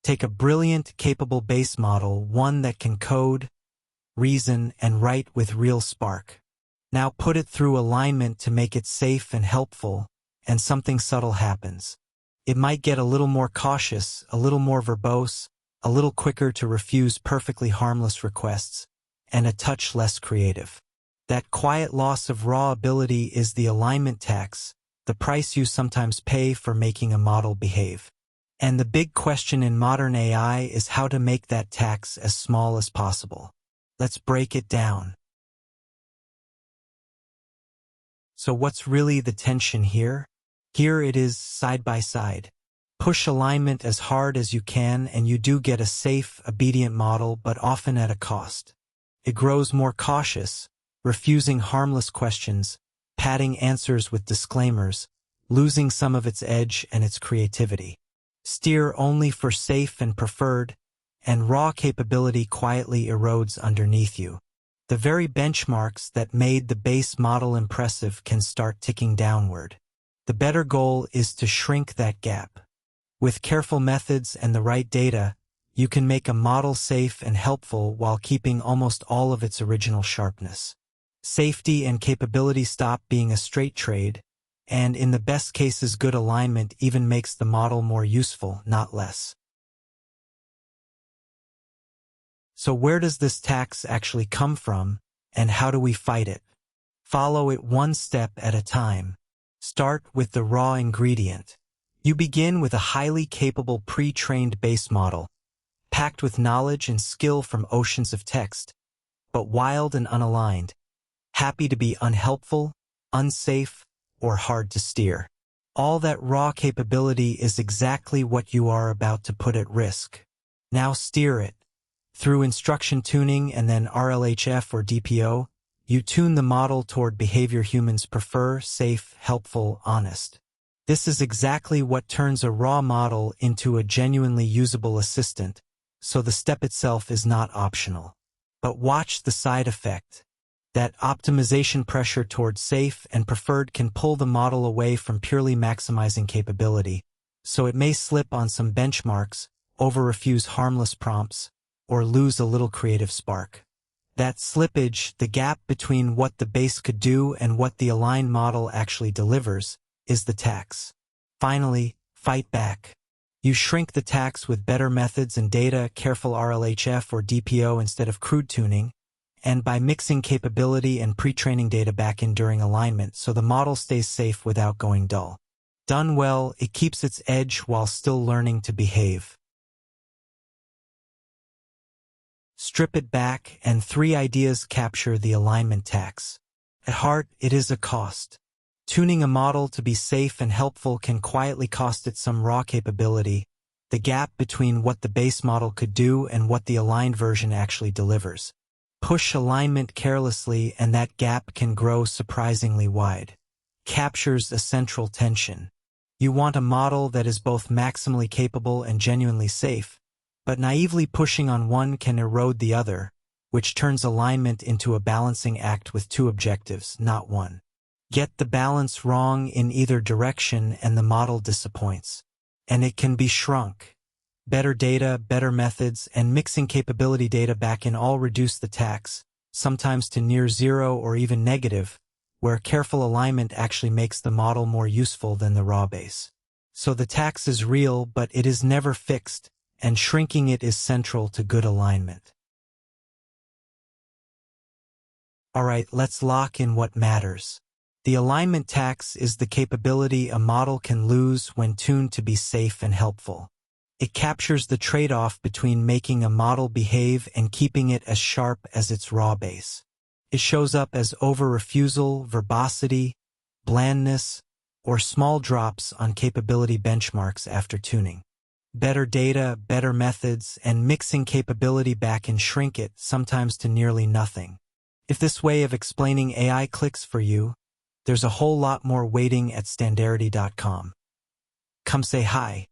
Take a brilliant, capable base model, one that can code, reason, and write with real spark. Now put it through alignment to make it safe and helpful, and something subtle happens. It might get a little more cautious, a little more verbose, a little quicker to refuse perfectly harmless requests, and a touch less creative. That quiet loss of raw ability is the alignment tax, the price you sometimes pay for making a model behave. And the big question in modern AI is how to make that tax as small as possible. Let's break it down. So what's really the tension here? Here it is side by side. Push alignment as hard as you can and you do get a safe, obedient model, but often at a cost. It grows more cautious, refusing harmless questions, padding answers with disclaimers, losing some of its edge and its creativity. Steer only for safe and preferred, and raw capability quietly erodes underneath you. The very benchmarks that made the base model impressive can start ticking downward. The better goal is to shrink that gap. With careful methods and the right data, you can make a model safe and helpful while keeping almost all of its original sharpness. Safety and capability stop being a straight trade, and in the best cases good alignment even makes the model more useful, not less. So where does this tax actually come from, and how do we fight it? Follow it one step at a time. Start with the raw ingredient. You begin with a highly capable pre-trained base model, packed with knowledge and skill from oceans of text, but wild and unaligned, happy to be unhelpful, unsafe, or hard to steer. All that raw capability is exactly what you are about to put at risk. Now steer it. Through instruction tuning and then RLHF or DPO, you tune the model toward behavior humans prefer: safe, helpful, honest. This is exactly what turns a raw model into a genuinely usable assistant, so the step itself is not optional. But watch the side effect. That optimization pressure toward safe and preferred can pull the model away from purely maximizing capability, so it may slip on some benchmarks, over-refuse harmless prompts, or lose a little creative spark. That slippage, the gap between what the base could do and what the aligned model actually delivers, is the tax. Finally, fight back. You shrink the tax with better methods and data, careful RLHF or DPO instead of crude tuning, and by mixing capability and pre-training data back in during alignment so the model stays safe without going dull. Done well, it keeps its edge while still learning to behave. Strip it back, and 3 ideas capture the alignment tax. At heart, it is a cost. Tuning a model to be safe and helpful can quietly cost it some raw capability, the gap between what the base model could do and what the aligned version actually delivers. Push alignment carelessly and that gap can grow surprisingly wide. Captures a central tension. You want a model that is both maximally capable and genuinely safe, but naively pushing on one can erode the other, which turns alignment into a balancing act with 2 objectives, not one. Get the balance wrong in either direction and the model disappoints. And it can be shrunk. Better data, better methods, and mixing capability data back in all reduce the tax, sometimes to near zero or even negative, where careful alignment actually makes the model more useful than the raw base. So the tax is real, but it is never fixed, and shrinking it is central to good alignment. Alright, let's lock in what matters. The alignment tax is the capability a model can lose when tuned to be safe and helpful. It captures the trade-off between making a model behave and keeping it as sharp as its raw base. It shows up as over-refusal, verbosity, blandness, or small drops on capability benchmarks after tuning. Better data, better methods, and mixing capability back and shrink it, sometimes to nearly nothing. If this way of explaining AI clicks for you, there's a whole lot more waiting at standarity.com. Come say hi.